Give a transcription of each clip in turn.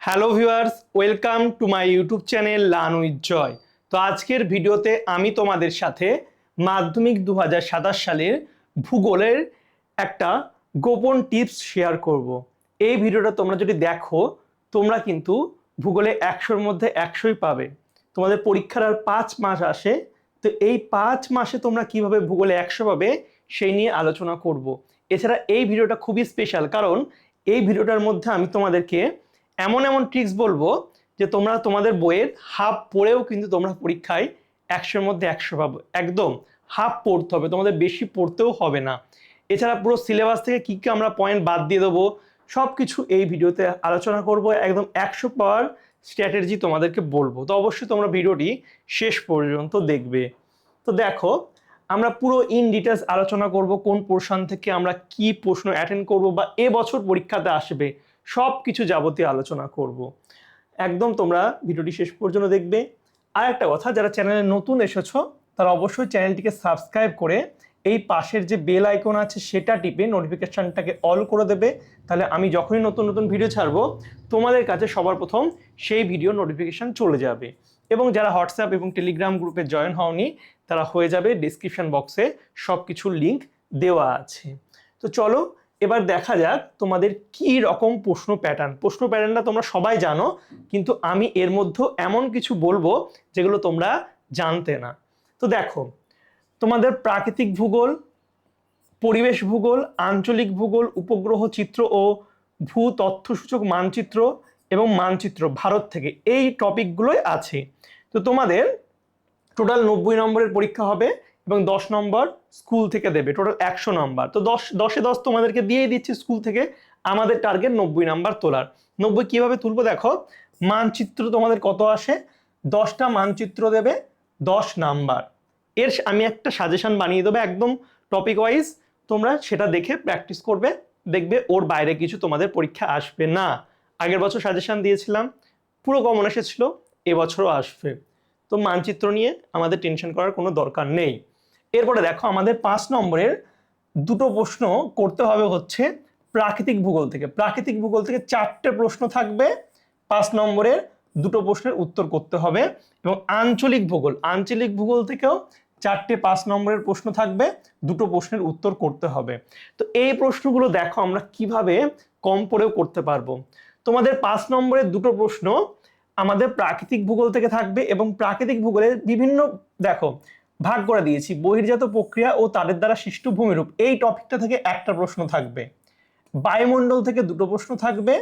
Hello viewers, welcome to my YouTube channel learn with Joy. তো আজকের ভিডিওতে আমি তোমাদের সাথে মাধ্যমিক 2027 সালের ভূগোলের একটা গোপন টিপস শেয়ার করব। এই ভিডিওটা তোমরা যদি দেখো, তোমরা কিন্তু ভূগোলে 100-র মধ্যে 100ই পাবে। তোমাদের পরীক্ষার আর 5 মাস আসে, তো এই 5 মাসে তোমরা কিভাবে ভূগোলে 100 পাবে সেই নিয়ে আলোচনা করব। এছাড়া এই ভিডিওটা খুবই স্পেশাল, কারণ এই ভিডিওটার মধ্যে আমি তোমাদেরকে এমন এমন ট্রিক্স বলবো যে তোমরা তোমাদের বইয়ের হাফ পড়েও কিন্তু তোমরা পরীক্ষায় 100-র মধ্যে 100 পাবো। একদম হাফ পড়তে হবে, তোমাদের বেশি পড়তেও হবে না। এছাড়া পুরো সিলেবাস থেকে কী কী আমরা পয়েন্ট বাদ দিয়ে দেবো সব কিছু এই ভিডিওতে আলোচনা করব। একদম 100 পাওয়ার স্ট্র্যাটেজি তোমাদেরকে বলবো, তো অবশ্যই তোমরা ভিডিওটি শেষ পর্যন্ত দেখবে। তো দেখো, আমরা পুরো ইন ডিটেলস আলোচনা করব কোন পোর্শন থেকে আমরা কি প্রশ্ন অ্যাটেন্ড করব বা এবছর পরীক্ষাতে আসবে, সব কিছু যাবতীয় আলোচনা করব। একদম তোমরা ভিডিওটি শেষ পর্যন্ত দেখবে। আর একটা কথা, যারা চ্যানেলে নতুন এসেছো তারা অবশ্যই চ্যানেলটিকে সাবস্ক্রাইব করে এই পাশের যে বেল আইকন আছে সেটা টিপে নোটিফিকেশনটাকে অল করে দেবে। তাহলে আমি যখনই নতুন নতুন ভিডিও ছাড়বো তোমাদের কাছে সবার প্রথম সেই ভিডিও নোটিফিকেশন চলে যাবে। এবং যারা হোয়াটসঅ্যাপ এবং টেলিগ্রাম গ্রুপে জয়েন হওনি তারা হয়ে যাবে, ডিসক্রিপশন বক্সে সব কিছুর লিঙ্ক দেওয়া আছে। তো চলো এবার দেখা যাক তোমাদের কি রকম প্রশ্ন প্যাটার্নটা তোমরা সবাই জানো, কিন্তু আমি এর মধ্যে এমন কিছু বলবো যেগুলো তোমরা জানতে না। তো দেখো, তোমাদের প্রাকৃতিক ভূগোল, পরিবেশ ভূগোল, আঞ্চলিক ভূগোল, উপগ্রহ চিত্র ও ভূ তথ্যসূচক মানচিত্র এবং মানচিত্র ভারত থেকে, এই টপিকগুলোই আছে। তো তোমাদের টোটাল 90 নম্বরের পরীক্ষা হবে এবং 10 নম্বর স্কুল থেকে দেবে, টোটাল 100 নম্বর। তো 10-এ 10 তোমাদেরকে দিয়েই দিচ্ছি স্কুল থেকে। আমাদের টার্গেট 90 নাম্বার তোলার। 90 কিভাবে তুলবো দেখো, মানচিত্র তোমাদের কত আসে, 10টা মানচিত্র দেবে 10 নাম্বার। এর আমি একটা সাজেশন বানিয়ে দেবো একদম টপিক ওয়াইজ, তোমরা সেটা দেখে প্র্যাকটিস করবে, দেখবে ওর বাইরে কিছু তোমাদের পরীক্ষা আসবে না। আগের বছর সাজেশন দিয়েছিলাম, পুরো কমন এসেছিল, এবছরও আসবে। তো মানচিত্র নিয়ে আমাদের টেনশন করার কোনো দরকার নেই। এরপরে দেখো, আমাদের 5 নম্বরের দুটো প্রশ্ন করতে হবে হচ্ছে প্রাকৃতিক ভূগোল থেকে। প্রাকৃতিক ভূগোল থেকে 4টে প্রশ্ন থাকবে, 5 নম্বরের দুটো প্রশ্নের উত্তর করতে হবে। এবং আঞ্চলিক ভূগোল থেকেও 4টে 5 নম্বরের প্রশ্ন থাকবে, দুটো প্রশ্নের উত্তর করতে হবে। তো এই প্রশ্নগুলো দেখো আমরা কিভাবে কম পড়েও করতে পারবো। তোমাদের 5 নম্বরের দুটো প্রশ্ন আমাদের প্রাকৃতিক ভূগোল থেকে থাকবে এবং প্রাকৃতিক ভূগোলের বিভিন্ন দেখো ভাগ করে দিয়েছি। বহির্জাত প্রক্রিয়া ও তাদের দ্বারা সৃষ্ট ভূমিরূপ, এই টপিকটা থেকে একটা প্রশ্ন থাকবে। বায়ুমণ্ডল থেকে দুটো প্রশ্ন থাকবে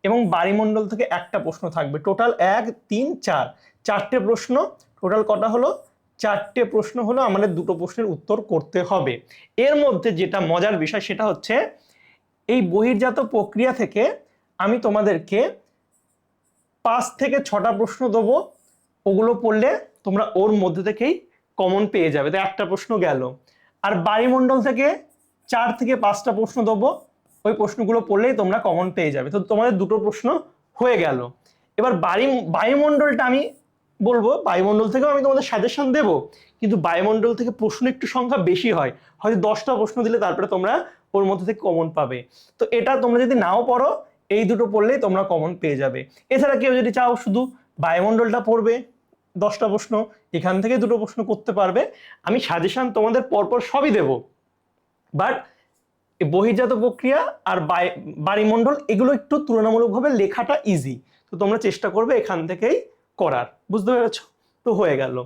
এবং বায়ুমণ্ডল থেকে একটা প্রশ্ন থাকবে। টোটাল 1, 3, 4, 4টে প্রশ্ন। টোটাল কটা হলো? 4টে প্রশ্ন হলো, আমাদের দুটো প্রশ্নের উত্তর করতে হবে। এর মধ্যে যেটা মজার বিষয় সেটা হচ্ছে এই বহির্জাত প্রক্রিয়া থেকে আমি তোমাদেরকে 5 থেকে 6টা প্রশ্ন দেবো, ওগুলো পড়লে তোমরা ওর মধ্যে থেকেই কমন পেয়ে যাবে, তো একটা প্রশ্ন গেল। আর বায়ুমণ্ডল থেকে 4 থেকে 5টা প্রশ্ন দেবো, ওই প্রশ্নগুলো পড়লেই তোমরা কমন পেয়ে যাবে, তো তোমাদের দুটো প্রশ্ন হয়ে গেল। এবার বায়ুমণ্ডলটা আমি বলবো, বায়ুমণ্ডল থেকেও আমি তোমাদের সাজেশন দেবো, কিন্তু বায়ুমণ্ডল থেকে প্রশ্ন একটু সংখ্যা বেশি হয়, হয়তো 10টা প্রশ্ন দিলে তারপরে তোমরা ওর মধ্যে থেকে কমন পাবে। তো এটা তোমরা যদি নাও পড়ো, এই দুটো পড়লেই তোমরা কমন পেয়ে যাবে। এছাড়া কেউ যদি চাও শুধু বায়ুমণ্ডলটা পড়বে, 10টা প্রশ্ন, এখান থেকে দুটো প্রশ্ন করতে পারবে। আমি সাজেশন তোমাদের পরপর সবই দেব, বাট বহির্জাত প্রক্রিয়া আর বায়ুমণ্ডল এগুলো একটু তুলনামূলকভাবে লেখাটা ইজি, তো তোমরা চেষ্টা করবে এখান থেকেই করার। বুঝতে পেরেছ? তো হয়ে গেল।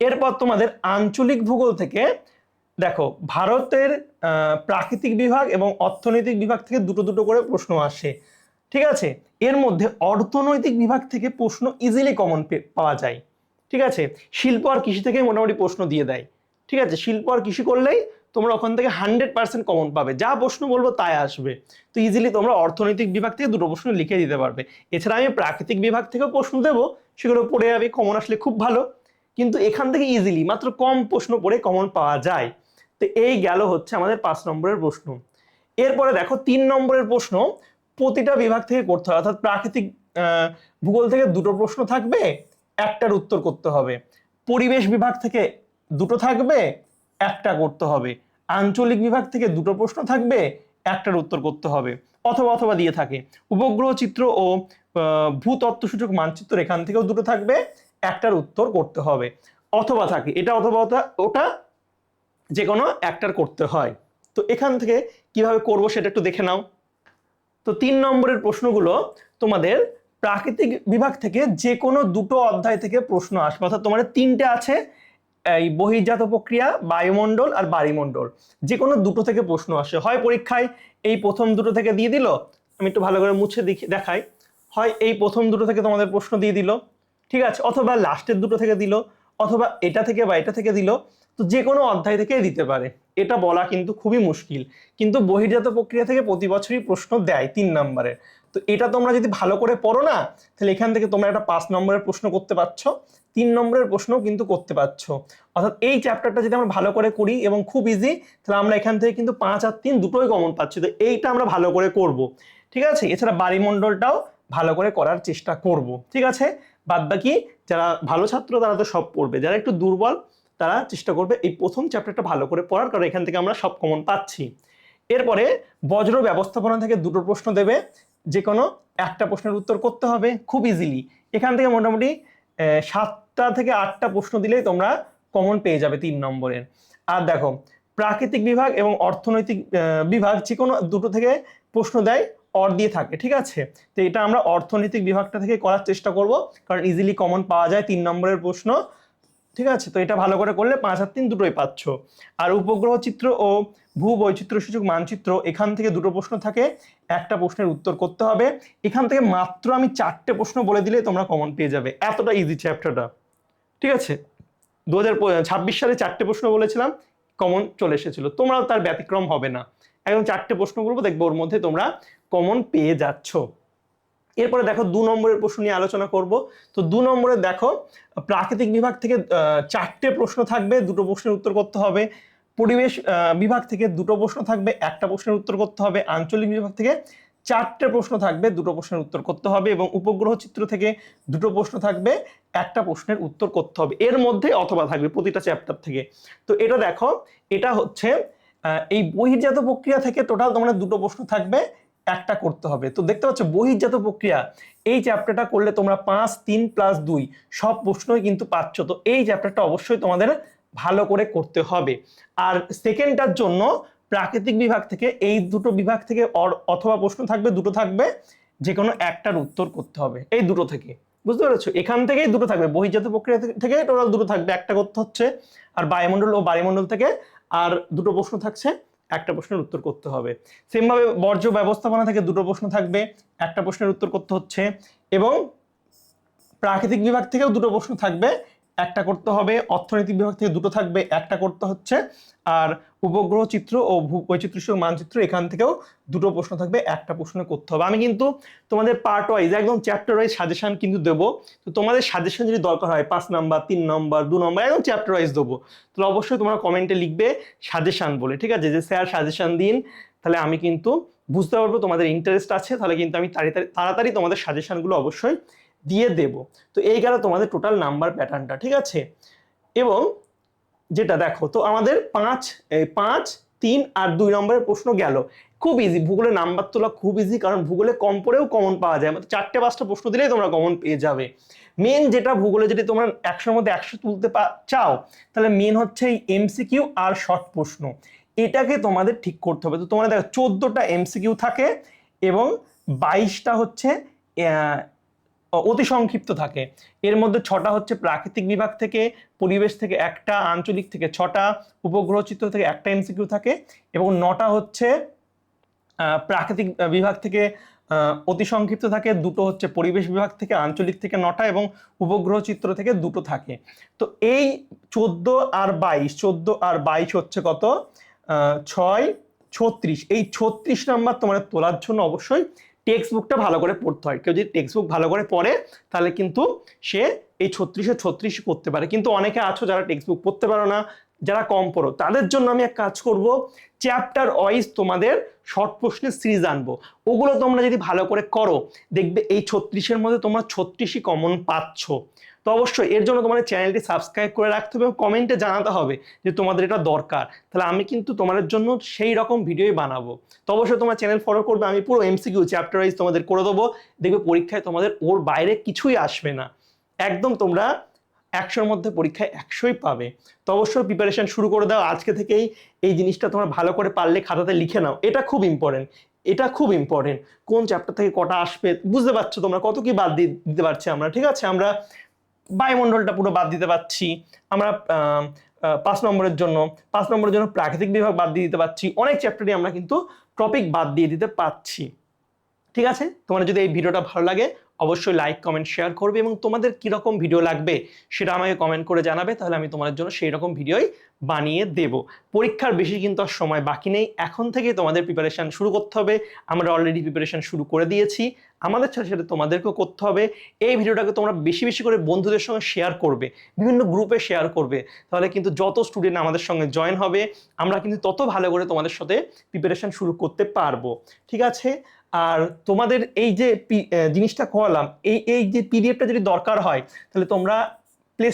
এরপর তোমাদের আঞ্চলিক ভূগোল থেকে দেখো, ভারতের প্রাকৃতিক বিভাগ এবং অর্থনৈতিক বিভাগ থেকে দুটো দুটো করে প্রশ্ন আসে, ঠিক আছে? এর মধ্যে অর্থনৈতিক বিভাগ থেকে প্রশ্ন ইজিলি কমন পাওয়া যায়, ঠিক আছে? শিল্প আর কৃষি থেকে মোটামুটি প্রশ্ন দিয়ে দেয়, ঠিক আছে? শিল্প আর কৃষি করলেই তোমরা ওখান থেকে 100% কমন পাবে, যা প্রশ্ন বলবো তাই আসবে। তো ইজিলি তোমরা অর্থনৈতিক বিভাগ থেকে দুটো প্রশ্ন লিখে দিতে পারবে। এছাড়া আমি প্রাকৃতিক বিভাগ থেকেও প্রশ্ন দেবো, সেগুলো পড়ে যাবে, কমন আসলে খুব ভালো। কিন্তু এখান থেকে ইজিলি মাত্র কম প্রশ্ন পড়ে কমন পাওয়া যায়। তো এই গেল হচ্ছে আমাদের 5 নম্বরের প্রশ্ন। এরপরে দেখো 3 নম্বরের প্রশ্ন প্রতিটা বিভাগ থেকে করতে হবে, অর্থাৎ প্রাকৃতিক ভূগোল থেকে দুটো প্রশ্ন থাকবে, একটার উত্তর করতে হবে। পরিবেশ বিভাগ থেকে দুটো থাকবে, একটা করতে হবে। আঞ্চলিক বিভাগ থেকে দুটো প্রশ্ন থাকবে, একটার উত্তর করতে হবে, অথবা অথবা দিয়ে থাকে উপগ্রহ চিত্র ও ভূতত্ত্বসূচক মানচিত্র, এখান থেকেও দুটো থাকবে, একটার উত্তর করতে হবে, অথবা থাকে এটা অথবা ওটা যে কোনো একটার করতে হয়। তো এখান থেকে কিভাবে করব সেটা একটু দেখে নাও। তো 3 নম্বরের প্রশ্নগুলো তোমাদের প্রাকৃতিক বিভাগ থেকে যে কোনো দুটো অধ্যায় থেকে প্রশ্ন আসবে, অর্থাৎ তোমাদের 3টে আছে, এই বহির্জাত প্রক্রিয়া, বায়ুমণ্ডল আর বায়ুমণ্ডল, যে কোনো দুটো থেকে প্রশ্ন আসে। হয় পরীক্ষায় এই প্রথম দুটো থেকে দিয়ে দিল, আমি একটু ভালো করে মুছে দেখাই, হয় এই প্রথম দুটো থেকে তোমাদের প্রশ্ন দিয়ে দিল, ঠিক আছে, অথবা লাস্টের দুটো থেকে দিল, অথবা এটা থেকে বা এটা থেকে দিল। তো যে কোনো অধ্যায় থেকে দিতে পারে, এটা বলা কিন্তু খুবই মুশকিল। কিন্তু বহির্জাত প্রক্রিয়া থেকে প্রতি বছরই প্রশ্ন দেয় 3 নম্বরের। তো এটা তোমরা যদি ভালো করে পড়ো না, তাহলে এখান থেকে তোমরা একটা 5 নম্বরের প্রশ্ন করতে পারছো, 3 নম্বরের প্রশ্ন কিন্তু করতে পারছো। অর্থাৎ এই চ্যাপ্টারটা যদি আমরা ভালো করে করি এবং খুব ইজি, তাহলে আমরা এখান থেকে কিন্তু 5 আর 3 দুটোই কমন পাচ্ছি। তো এইটা আমরা ভালো করে করব, ঠিক আছে। এছাড়া বায়ুমণ্ডলটাও ভালো করে করার চেষ্টা করব, ঠিক আছে। বাদ বাকি যারা ভালো ছাত্র তারা তো সব পড়বে, যারা একটু দুর্বল তারা চেষ্টা করবে এই প্রথম চ্যাপ্টারটা ভালো করে পড়ার, কারণ এখান থেকে আমরা সব কমন পাচ্ছি। এরপরে বজ্র ব্যবস্থাপনা থেকে দুটো প্রশ্ন দেবে, যে কোনো একটা প্রশ্নের উত্তর করতে হবে খুব ইজিলি। এখান থেকে মোটামুটি 7টা থেকে 8টা প্রশ্ন দিলেই তোমরা কমন পেয়ে যাবে 3 নম্বরের। আর দেখো প্রাকৃতিক বিভাগ এবং অর্থনৈতিক বিভাগ যে কোনো দুটো থেকে প্রশ্ন দেয়, দিয়ে থাকে, ঠিক আছে। তো এটা আমরা অর্থনৈতিক বিভাগটা থেকে করার চেষ্টা করব, কারণ ইজিলি কমন পাওয়া যায় 3 নম্বরের প্রশ্ন, ঠিক আছে। তো এটা ভালো করে করলে 5 আর 3 দুটোই পাচ্ছ। আর উপগ্রহ চিত্র ও ভূবৈচিত্র্যসূচক মানচিত্র, এখান থেকে দুটো প্রশ্ন থাকে, একটা প্রশ্নের উত্তর করতে হবে। এখান থেকে মাত্র আমি 4টে প্রশ্ন বলে দিলে তোমরা কমন পেয়ে যাবে, এতটা ইজি চ্যাপ্টারটা, ঠিক আছে। 2026 সালে 4টে প্রশ্ন বলেছিলাম, কমন চলে এসেছিল, তোমরাও তার ব্যতিক্রম হবে না। একদম 4টে প্রশ্ন বলবো, দেখবো ওর মধ্যে তোমরা কমন পেয়ে যাচ্ছ। এরপরে দেখো 2 নম্বরের প্রশ্ন নিয়ে আলোচনা করব। তো 2 নম্বরে দেখো প্রাকৃতিক বিভাগ থেকে 4টে প্রশ্ন থাকবে, দুটো প্রশ্নের উত্তর করতে হবে। পরিবেশ বিভাগ থেকে দুটো প্রশ্ন থাকবে, একটা প্রশ্নের উত্তর করতে হবে। আঞ্চলিক বিভাগ থেকে 4টে প্রশ্ন থাকবে, দুটো প্রশ্নের উত্তর করতে হবে। এবং উপগ্রহ চিত্র থেকে দুটো প্রশ্ন থাকবে, একটা প্রশ্নের উত্তর করতে হবে। এর মধ্যে অথবা থাকবে প্রতিটা চ্যাপ্টার থেকে। তো এটা দেখো, এটা হচ্ছে এই বহির্জাত প্রক্রিয়া থেকে টোটাল তোমাদের দুটো প্রশ্ন থাকবে, একটা করতে হবে। তো দেখতে পাচ্ছ বহির্জাত প্রক্রিয়া, এই চ্যাপ্টারটা করলে তোমরা 5, 3 + 2 সব প্রশ্নই কিন্তু পাচ্ছ। তো এই চ্যাপ্টারটা অবশ্যই তোমাদের ভালো করে করতে হবে। আর সেকেন্ডটার জন্য প্রাকৃতিক বিভাগ থেকে এই দুটো বিভাগ থেকে অথবা প্রশ্ন থাকবে, দুটো থাকবে, যে কোনো একটার উত্তর করতে হবে এই দুটো থেকে, বুঝতে পেরেছো। এখান থেকেই দুটো থাকবে, বহির্জাত প্রক্রিয়া থেকে টোটাল দুটো থাকবে, একটা করতে হচ্ছে। আর বায়ুমণ্ডল ও বায়ুমণ্ডল থেকে আর দুটো প্রশ্ন থাকছে, একটা প্রশ্নের উত্তর করতে হবে। সেম ভাবে বর্জ্য ব্যবস্থাপনা থেকে দুটো প্রশ্ন থাকবে, একটা প্রশ্নের উত্তর করতে হচ্ছে। এবং প্রাকৃতিক বিভাগ থেকেও দুটো প্রশ্ন থাকবে, একটা করতে হবে। অর্থনৈতিক বিভাগ থেকে দুটো থাকবে, একটা করতে হচ্ছে। আর উপগ্রহ চিত্র ও ভূবৈচিত্র্য মানচিত্র, এখান থেকেও দুটো প্রশ্ন থাকবে, একটা প্রশ্ন করতে হবে। আমি কিন্তু তোমাদের পার্ট ওয়াইজ একদম চ্যাপ্টার ওয়াইজ সাজেশন কিন্তু দেবো। তো তোমাদের সাজেশন যদি দরকার হয় 5 নাম্বার, 3 নম্বর, 2 নম্বর, একদম চ্যাপ্টার ওয়াইজ দেবো, তাহলে অবশ্যই তোমরা কমেন্টে লিখবে সাজেশন বলে, ঠিক আছে, যে স্যার সাজেশন দিন। তাহলে আমি কিন্তু বুঝতে পারবো তোমাদের ইন্টারেস্ট আছে, তাহলে কিন্তু আমি তাড়াতাড়ি তোমাদের সাজেশনগুলো অবশ্যই দিয়ে দেব। তো এই গেল তোমাদের টোটাল নাম্বার প্যাটার্নটা, ঠিক আছে। এবং যেটা দেখো, তো আমাদের 5, 3 আর 2 নম্বরের প্রশ্ন গেল, খুব ইজি। ভূগোলে নাম্বার তোলা খুব ইজি, কারণ ভূগোলে কম পড়েও কমন পাওয়া যায়, মানে 4টে 5টা প্রশ্ন দিলেই তোমরা কমন পেয়ে যাবে। মেন যেটা ভূগোলে যদি তোমরা 100-র মধ্যে 100 তুলতে চাও, তাহলে মেন হচ্ছে এই এমসিকিউ আর শর্ট প্রশ্ন, এটাকে তোমাদের ঠিক করতে হবে। তো তোমরা দেখো 14টা এমসিকিউ থাকে এবং 22টা হচ্ছে অতি সংক্ষিপ্ত থাকে। এর মধ্যে 6টা হচ্ছে প্রাকৃতিক বিভাগ থেকে, পরিবেশ থেকে একটা, আঞ্চলিক থেকে 6টা, উপগ্রহ চিত্র থেকে একটা এমসিকিউ থাকে, এবং 9টা হচ্ছে প্রাকৃতিক বিভাগ থেকে অতি সংক্ষিপ্ত থাকে, দুটো হচ্ছে পরিবেশ বিভাগ থেকে, আঞ্চলিক থেকে 9টা, এবং উপগ্রহ চিত্র থেকে দুটো থাকে। তো এই 14 আর 22 হচ্ছে কত, 6, 36। এই 36 নাম্বার তোমাদের তোলার জন্য অবশ্যই টেক্সট বুকটা ভালো করে পড়তে হয়। কেউ যদি টেক্সট বুক ভালো করে পড়ে, তাহলে কিন্তু সে এই 36-এ 36 করতে পারে। কিন্তু অনেকে আছো যারা টেক্সট বুক পড়তে পারো না, যারা কম পড়ো, তাদের জন্য আমি এক কাজ করব, চ্যাপ্টার ওয়াইজ তোমাদের শর্ট প্রশ্নের সিরিজ আনবো। ওগুলো তোমরা যদি ভালো করে করো, দেখবে এই 36-এর মধ্যে তোমরা 36ই কমন পাচ্ছ। তো অবশ্যই এর জন্য তোমাদের চ্যানেলটি সাবস্ক্রাইব করে রাখতে হবে এবং কমেন্টে জানাতে হবে যে তোমাদের এটা দরকার, তাহলে আমি কিন্তু তোমাদের জন্য সেই রকম ভিডিওই বানাবো। তো অবশ্যই তোমার চ্যানেল ফলো করবে, আমি পুরো এমসিকিউ চ্যাপ্টার ওয়াইজ তোমাদের করে দেবো, দেখবে পরীক্ষায় তোমাদের ওর বাইরে কিছুই আসবে না, একদম তোমরা 100-র মধ্যে পরীক্ষায় 100ই পাবে। তো অবশ্যই প্রিপারেশন শুরু করে দাও আজকে থেকেই, এই জিনিসটা তোমরা ভালো করে পারলে খাতাতে লিখে নাও, এটা খুব ইম্পর্টেন্ট, এটা খুব ইম্পর্টেন্ট। কোন চ্যাপ্টার থেকে কটা আসবে বুঝতে পারছো তোমরা, কত কি বাদ দিতে পারছি আমরা, ঠিক আছে? আমরা বায়ুমণ্ডলটা পুরো বাদ দিতে পারছি, আমরা 5 নম্বরের জন্য প্রাকৃতিক বিভাগ বাদ দিয়ে দিতে পারছি, অনেক চ্যাপ্টারই আমরা কিন্তু টপিক বাদ দিয়ে দিতে পারছি। ঠিক আছে, তোমার যদি এই ভিডিওটা ভালো লাগে অবশ্যই লাইক কমেন্ট শেয়ার করবে এবং তোমাদের কিরকম ভিডিও লাগবে সেটা আমাকে কমেন্ট করে জানাবে, তাহলে আমি তোমাদের জন্য সেই রকম ভিডিওই বানিয়ে দেব। পরীক্ষার বেশি কিন্তু আর সময় বাকি নেই, এখন থেকে তোমাদের প্রিপারেশন শুরু করতে হবে। আমরা অলরেডি প্রিপারেশন শুরু করে দিয়েছি, আমাদের সাথে সাথে তোমাদেরকেও করতে হবে। এই ভিডিওটাকে তোমরা বেশি বেশি করে বন্ধুদের সঙ্গে শেয়ার করবে, বিভিন্ন গ্রুপে শেয়ার করবে, তাহলে কিন্তু যত স্টুডেন্ট আমাদের সঙ্গে জয়েন হবে আমরা কিন্তু তত ভালো করে তোমাদের সাথে প্রিপারেশন শুরু করতে পারবো। ঠিক আছে, আর তোমাদের এই যে জিনিসটা করালাম, এই যে পিডিএফটা যদি দরকার হয় তাহলে তোমরা প্লে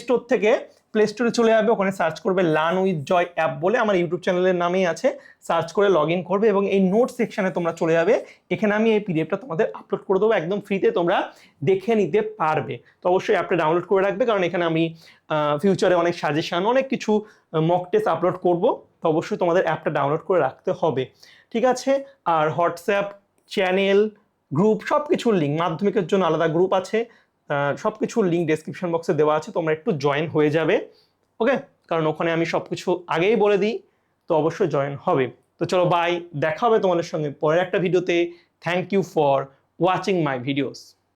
স্টোরে চলে যাবে, ওখানে সার্চ করবে লার্ন উইথ জয় অ্যাপ বলে, আমার ইউটিউব চ্যানেলের নামেই আছে, সার্চ করে লগ ইন করবে এবং এই নোট সেকশনে তোমরা চলে যাবে, এখানে আমি এই পিডিএফটা তোমাদের আপলোড করে দেবো, একদম ফ্রিতে তোমরা দেখে নিতে পারবে। তো অবশ্যই অ্যাপটা ডাউনলোড করে রাখবে, কারণ এখানে আমি ফিউচারে অনেক সাজেশন, অনেক কিছু মক টেস্ট আপলোড করব, তো অবশ্যই তোমাদের অ্যাপটা ডাউনলোড করে রাখতে হবে। ঠিক আছে, আর হোয়াটসঅ্যাপ চ্যানেল গ্রুপ সব কিছুর লিঙ্ক, মাধ্যমিকের জন্য আলাদা গ্রুপ আছে, সব কিছুর লিঙ্ক ডেসক্রিপশন বক্সে দেওয়া আছে, তোমরা একটু জয়েন হয়ে যাবে। ওকে, কারণ ওখানে আমি সব কিছু আগেই বলে দিই, তো অবশ্যই জয়েন হবে। তো চলো বাই, দেখা হবে তোমাদের সঙ্গে পরের একটা ভিডিওতে। Thank you for watching my videos.